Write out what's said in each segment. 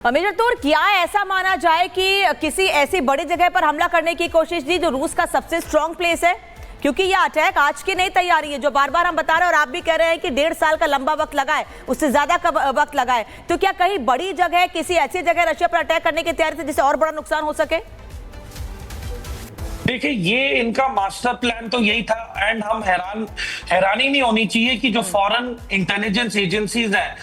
Major तौर क्या ऐसा माना जाए कि किसी ऐसी बड़ी जगह पर हमला करने की कोशिश की जो रूस का सबसे स्ट्रॉन्ग प्लेस है, क्योंकि यह अटैक आज की नहीं तैयारी है जो बार बार हम बता रहे हैं और आप भी कह रहे हैं कि 1.5 साल का लंबा वक्त लगा है, उससे ज्यादा का वक्त लगा है। तो क्या कहीं बड़ी जगह किसी ऐसी जगह रशिया पर अटैक करने की तैयारी थी जिससे और बड़ा नुकसान हो सके? देखिए, ये इनका मास्टर प्लान तो यही था। एंड हम हैरानी नहीं होनी चाहिए कि जो फॉरेन इंटेलिजेंस एजेंसीज हैं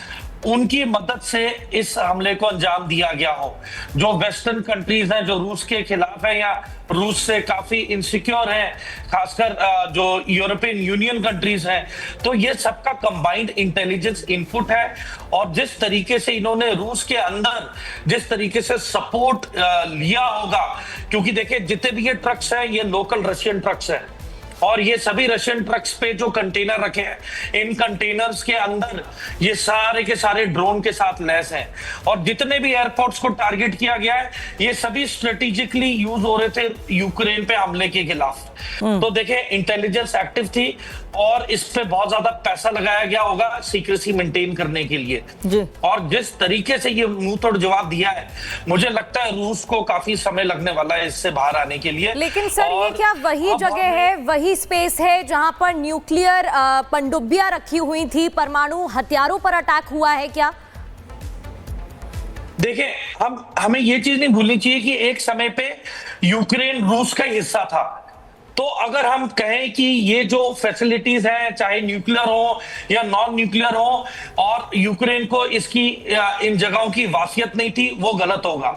उनकी मदद से इस हमले को अंजाम दिया गया हो। जो वेस्टर्न कंट्रीज हैं जो रूस के खिलाफ है या रूस से काफी इनसिक्योर हैं, खासकर जो यूरोपियन यूनियन कंट्रीज हैं, तो ये सबका कंबाइंड इंटेलिजेंस इनपुट है। और जिस तरीके से इन्होंने रूस के अंदर जिस तरीके से सपोर्ट लिया होगा, क्योंकि देखिए जितने भी ये ट्रक्स हैं ये लोकल रशियन ट्रक्स हैं और ये सभी रशियन ट्रक्स पे जो कंटेनर रखे हैं इन कंटेनर्स के अंदर ये सारे के सारे ड्रोन के साथ लैस हैं। और जितने भी एयरपोर्ट्स को टारगेट किया गया है ये सभी स्ट्रेटेजिकली यूज हो रहे थे यूक्रेन पे हमले के खिलाफ। तो देखिए, इंटेलिजेंस एक्टिव थी और इस पे बहुत ज्यादा पैसा लगाया गया होगा सीक्रेसी मेंटेन करने के लिए जी। और जिस तरीके से ये मुंह तोड़ जवाब दिया है, मुझे लगता है रूस को काफी समय लगने वाला है इससे बाहर आने के लिए। लेकिन सर, ये क्या वही जगह है, वही स्पेस है जहां पर न्यूक्लियर पनडुब्बियां रखी हुई थी, परमाणु हथियारों पर अटैक हुआ है क्या? देखिए, हमें ये चीज नहीं भूलनी चाहिए कि एक समय पे यूक्रेन रूस का हिस्सा था। तो अगर हम कहें कि ये जो फैसिलिटीज हैं चाहे न्यूक्लियर हो या नॉन न्यूक्लियर हो और यूक्रेन को इसकी इन जगहों की वासियत नहीं थी, वो गलत होगा।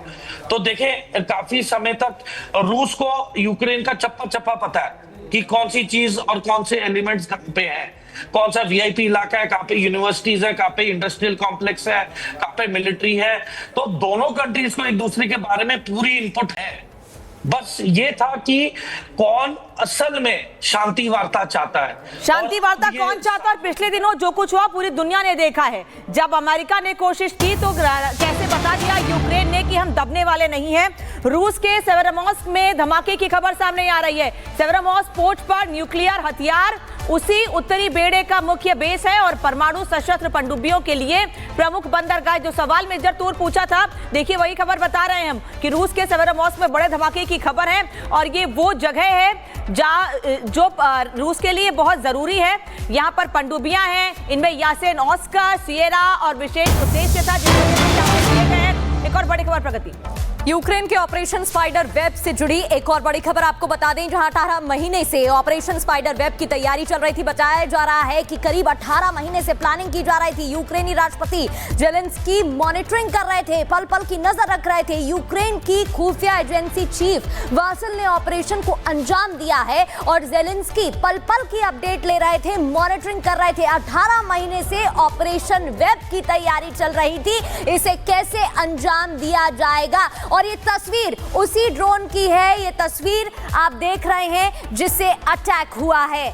तो देखें, काफी समय तक रूस को यूक्रेन का चप्पा चप्पा पता है कि कौन सी चीज और कौन से एलिमेंट्स कहां पे हैं, कौन सा वीआईपी इलाका है, कहां पे यूनिवर्सिटीज है, कहां पे इंडस्ट्रियल कॉम्प्लेक्स है, कहां पे मिलिट्री है। तो दोनों कंट्रीज को एक दूसरे के बारे में पूरी इनपुट है। बस ये था कि कौन असल में शांति वार्ता चाहता है। शांति वार्ता कौन चाहता है? और पिछले दिनों जो कुछ हुआ पूरी दुनिया ने देखा है। जब अमेरिका ने कोशिश की तो कैसे बता दिया यूक्रेन ने कि हम दबने वाले नहीं हैं। रूस के सेवेरोमोर्स्क में धमाके की खबर सामने आ रही है। सेवेरोमोर्स्क पोर्ट पर न्यूक्लियर हथियार उसी उत्तरी बेड़े का मुख्य बेस है और परमाणु सशस्त्र पनडुब्बियों के लिए प्रमुख बंदरगाह। जो सवाल मेजर तूर पूछा था, देखिए वही खबर बता रहे हैं हम कि रूस के सेवेरोमोर्स्क में बड़े धमाके की खबर है और ये वो जगह है जो रूस के लिए बहुत जरूरी है। यहाँ पर पनडुब्बियां हैं, इनमें यासेन ऑस्कर, सिएरा और विशेष उद्देश्य था जिसमें एक और बड़ी खबर प्रगति। यूक्रेन के ऑपरेशन स्पाइडर वेब से जुड़ी एक और बड़ी खबर आपको बता दें, जहां 18 महीने से ऑपरेशन स्पाइडर वेब की तैयारी चल रही थी। बताया जा रहा है कि करीब 18 महीने से प्लानिंग की जा रही थी। यूक्रेनी राष्ट्रपति जेलेंस्की मॉनिटरिंग कर रहे थे, पल पल की नजर रख रहे थे। यूक्रेन की खुफिया एजेंसी चीफ वासिल ने ऑपरेशन को अंजाम दिया है और जेलेंस्की पल पल की अपडेट ले रहे थे, मॉनिटरिंग कर रहे थे। 18 महीने से ऑपरेशन वेब की तैयारी चल रही थी, इसे कैसे अंजाम दिया जाएगा। और ये तस्वीर उसी ड्रोन की है, ये तस्वीर आप देख रहे हैं जिससे अटैक हुआ है।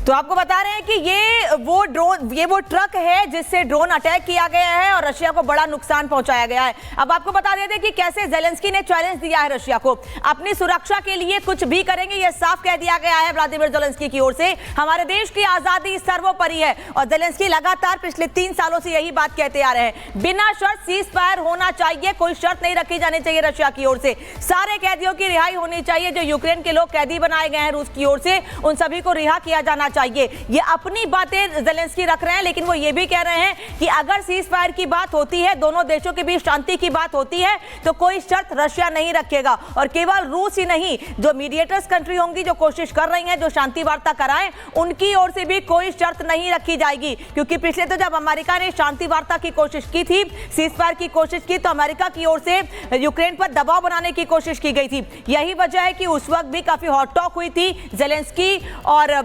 तो आपको बता रहे हैं कि ये वो ट्रक है जिससे ड्रोन अटैक किया गया है और रशिया को बड़ा नुकसान पहुंचाया गया है। अब आपको बता देते हैं कि कैसे जेलेंस्की ने चैलेंज दिया है रशिया को, अपनी सुरक्षा के लिए कुछ भी करेंगे, यह साफ कह दिया गया है व्लादिमीर जेलेंस्की की ओर से। हमारे देश की आजादी सर्वोपरि है और जेलेंस्की लगातार पिछले 3 सालों से यही बात कहते आ रहे हैं। बिना शर्त सीज फायर होना चाहिए, कोई शर्त नहीं रखी जानी चाहिए रशिया की ओर से। सारे कैदियों की रिहाई होनी चाहिए, जो यूक्रेन के लोग कैदी बनाए गए हैं रूस की ओर से, उन सभी को रिहा किया जाना चाहिए। ये अपनी बातें जेलेंस्की रख रहे हैं, लेकिन वो ये भी कह रहे हैं कि अगर सीज फायर की बात होती है, दोनों देशों के बीच शांति की बात होती है, तो कोई शर्त रशिया नहीं रखेगा। और केवल रूस ही नहीं, जो मीडिएटर्स कंट्री होंगी जो कोशिश कर रही हैं, जो शांति वार्ता कराएं, उनकी ओर से भी कोई शर्त नहीं रखी जाएगी। क्योंकि पिछले तो जब अमेरिका ने शांति वार्ता की कोशिश की थी, सीज फायर की कोशिश की, तो अमेरिका की ओर से यूक्रेन पर दबाव बनाने की कोशिश की गई थी। यही वजह है कि उस वक्त भी काफी हॉट टॉक हुई थी जेलेंस्की और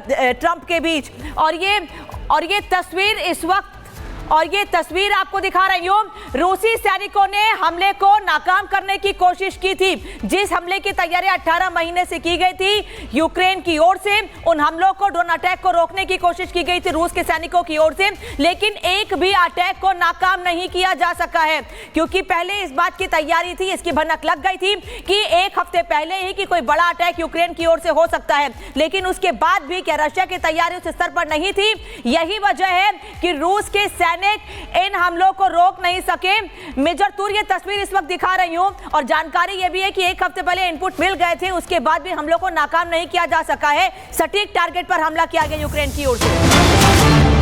ट्रंप के बीच। और ये तस्वीर इस वक्त और ये तस्वीर आपको दिखा रही हूं। रूसी सैनिकों ने हमले को नाकाम करने की कोशिश की थी। जिस हमले की तैयारी 18 महीने से की गई थी यूक्रेन की ओर से, उन हमलों को, ड्रोन अटैक को रोकने की कोशिश की गई थी रूस के सैनिकों की ओर से, लेकिन एक भी अटैक को नाकाम नहीं किया जा सका है, क्योंकि पहले इस बात की तैयारी थी, इसकी भनक लग गई थी कि एक हफ्ते पहले ही कि कोई बड़ा अटैक यूक्रेन की ओर से हो सकता है, लेकिन उसके बाद भी क्या रशिया की तैयारी उस स्तर पर नहीं थी। यही वजह है कि रूस के सैनिक इन हमलों को रोक नहीं सके। मेजर तूर ये तस्वीर इस वक्त दिखा रही हूं और जानकारी यह भी है कि एक हफ्ते पहले इनपुट मिल गए थे, उसके बाद भी हमलों को नाकाम नहीं किया जा सका है। सटीक टारगेट पर हमला किया गया यूक्रेन की ओर से।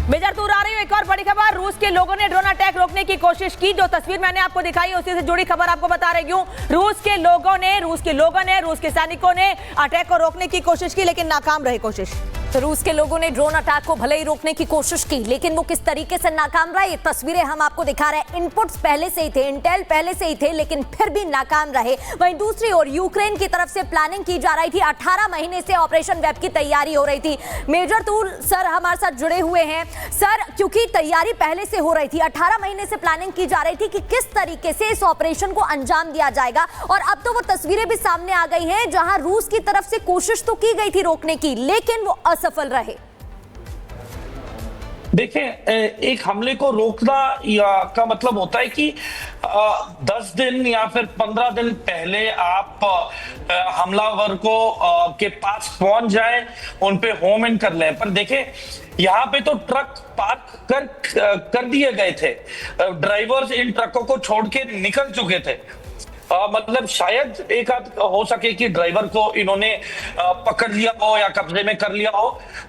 मेजर तूर आ रही हूं, एक और बड़ी खबर। रूस के लोगों ने ड्रोन अटैक रोकने की कोशिश की। जो तस्वीर मैंने आपको दिखाई है उसी से जुड़ी खबर आपको बता रही हूं। रूस के सैनिकों ने अटैक को रोकने की कोशिश की, लेकिन नाकाम रही कोशिश। तो रूस के लोगों ने ड्रोन अटैक को भले ही रोकने की कोशिश की, लेकिन वो किस तरीके से नाकाम रहा, ये तस्वीरें हम आपको दिखा रहे हैं। इनपुट्स पहले से ही थे, इंटेल पहले से ही थे, लेकिन फिर भी नाकाम रहे। वहीं दूसरी ओर यूक्रेन की तरफ से प्लानिंग की जा रही थी। 18 महीने से ऑपरेशन वेब की तैयारी हो रही थी। मेजर तूर सर हमारे साथ जुड़े हुए हैं। सर, क्योंकि तैयारी पहले से हो रही थी, 18 महीने से प्लानिंग की जा रही थी कि किस तरीके से इस ऑपरेशन को अंजाम दिया जाएगा, और अब तो वो तस्वीरें भी सामने आ गई हैं जहां रूस की तरफ से कोशिश तो की गई थी रोकने की, लेकिन वो असफल रहे। देखें, एक हमले को रोकना का मतलब होता है कि 10 दिन या फिर 15 दिन पहले आप हमलावर को के पास पहुंच जाएं, उन पे होम इन कर लें। पर देखें, यहाँ पे तो ट्रक पार्क कर दिए गए थे, ड्राइवर्स इन ट्रकों को छोड़ के निकल चुके थे। मतलब शायद एक आध हो सके कि ड्राइवर को इन्होंने पकड़ लिया हो या कब्जे में कर लिया हो,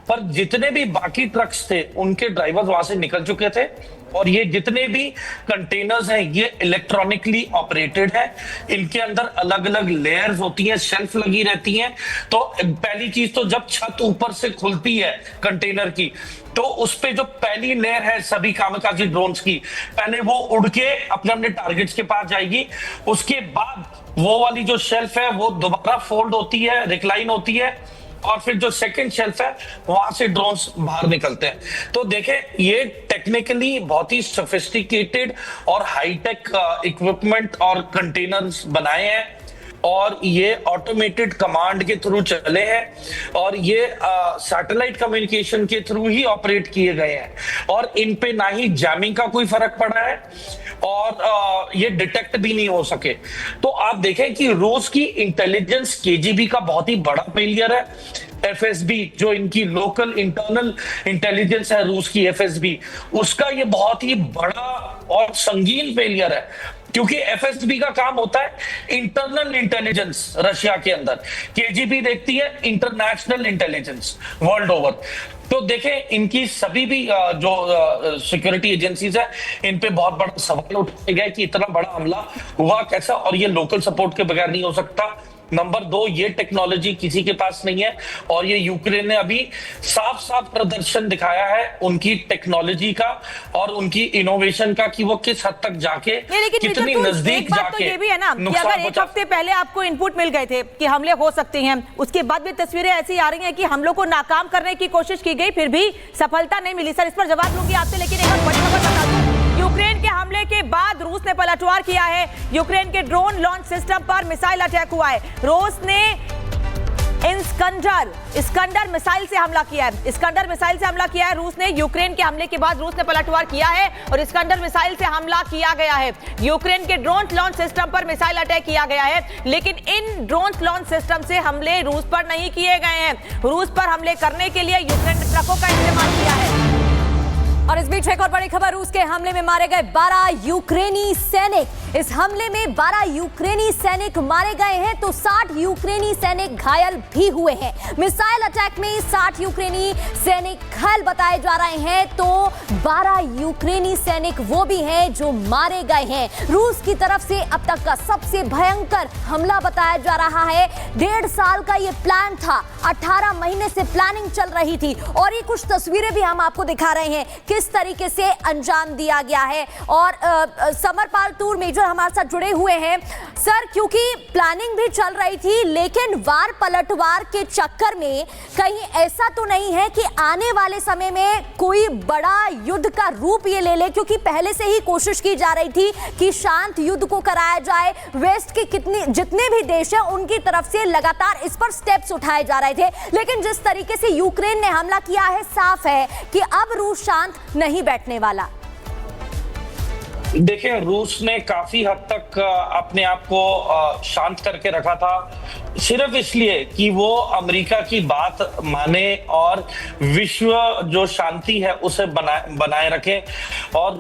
पर जितने भी बाकी ट्रक्स थे उनके ड्राइवर्स वहां से निकल चुके थे। और ये जितने भी कंटेनर्स हैं ये इलेक्ट्रॉनिकली ऑपरेटेड है, इनके अंदर अलग अलग लेयर्स होती हैं, शेल्फ लगी रहती हैं। तो पहली चीज तो जब छत ऊपर से खुलती है कंटेनर की, तो उस पे जो पहली लेयर है सभी कामकाजी ड्रोन्स की, पहले वो उड़ के अपने अपने टारगेट्स के पास जाएगी। उसके बाद वो वाली जो शेल्फ है वो दोबारा फोल्ड होती है, रिक्लाइन होती है, और फिर जो सेकंड शेल्फ है वहां से ड्रोन्स बाहर निकलते हैं। तो देखें, ये टेक्निकली बहुत ही सोफिस्टिकेटेड और हाईटेक इक्विपमेंट और कंटेनर्स बनाए हैं, और ये ऑटोमेटेड कमांड के थ्रू चले हैं, और ये सैटेलाइट कम्युनिकेशन के थ्रू ही ऑपरेट किए गए हैं, और इन पे ना ही जैमिंग का कोई फर्क पड़ा है और ये डिटेक्ट भी नहीं हो सके। तो आप देखें कि रूस की इंटेलिजेंस केजीबी का बहुत ही बड़ा फेलियर है। एफएसबी जो इनकी लोकल इंटरनल इंटेलिजेंस है रूस की, एफएसबी, उसका ये बहुत ही बड़ा और संगीन फेलियर है, क्योंकि एफएसबी का काम होता है इंटरनल इंटेलिजेंस रशिया के अंदर, केजीबी देखती है इंटरनेशनल इंटेलिजेंस वर्ल्ड ओवर। तो देखें, इनकी सभी भी जो सिक्योरिटी एजेंसीज है, इन पे बहुत बड़ा सवाल उठाए गए कि इतना बड़ा हमला हुआ कैसा, और ये लोकल सपोर्ट के बगैर नहीं हो सकता। नंबर 2, ये टेक्नोलॉजी किसी के पास नहीं है, और ये यूक्रेन ने अभी साफ साफ प्रदर्शन दिखाया है उनकी टेक्नोलॉजी का और उनकी इनोवेशन का, कि वो किस हद तक जाके कितनी नजदीक जाके। तो ये भी है ना कि अगर एक हफ्ते पहले आपको इनपुट मिल गए थे कि हमले हो सकते हैं, उसके बाद भी तस्वीरें ऐसी आ रही हैं कि हमलों को नाकाम करने की कोशिश की गई, फिर भी सफलता नहीं मिली। सर, इस पर जवाब लूंगी आपसे, लेकिन एक और बड़ी खबर बता दूं। यूक्रेन के हमले के बाद रूस ने पलटवार किया है। यूक्रेन के ड्रोन लॉन्च सिस्टम पर मिसाइल अटैक हुआ है। रूस ने इस्कंडर मिसाइल से हमला किया है। इस्कंडर मिसाइल से हमला किया है रूस ने। यूक्रेन के हमले के बाद रूस ने पलटवार किया है और इस्कंडर मिसाइल से हमला किया गया है। यूक्रेन के ड्रोन लॉन्च सिस्टम पर मिसाइल अटैक किया गया है, लेकिन इन ड्रोन लॉन्च सिस्टम से हमले रूस पर नहीं किए गए हैं। रूस पर हमले करने के लिए यूक्रेन ने ट्रकों का इस्तेमाल किया है। और इस बीच एक और बड़ी खबर, रूस के हमले में मारे गए 12 यूक्रेनी सैनिक। इस हमले में 12 यूक्रेनी सैनिक मारे गए हैं तो 60 यूक्रेनी सैनिक घायल भी हुए हैं। मिसाइल अटैक में 60 यूक्रेनी सैनिक घायल बताए जा रहे हैं, तो 12 यूक्रेनी सैनिक वो भी हैं जो मारे गए हैं। रूस की तरफ से अब तक का सबसे भयंकर हमला बताया जा रहा है। 1.5 साल का ये प्लान था, 18 महीने से प्लानिंग चल रही थी, और ये कुछ तस्वीरें भी हम आपको दिखा रहे हैं किस तरीके से अंजाम दिया गया है। और समरपाल तूर, मेजर हमारे साथ जुड़े हुए हैं। सर, क्योंकि प्लानिंग भी चल रही थी, लेकिन वार पलटवार के चक्कर में कहीं ऐसा तो नहीं है कि आने वाले समय में कोई बड़ा युद्ध का रूप ये ले ले, क्योंकि पहले से ही कोशिश की जा रही थी कि शांत युद्ध को कराया जाए। वेस्ट के जितने भी देश हैं उनकी तरफ से लगातार इस पर स्टेप्स उठाए जा रहे थे, लेकिन जिस तरीके से यूक्रेन ने हमला किया है, साफ है कि अब रूस शांत नहीं बैठने वाला। देखिए, रूस ने काफी हद तक अपने आप को शांत करके रखा था, सिर्फ इसलिए कि वो अमेरिका की बात माने और विश्व जो शांति है उसे बनाए रखे। और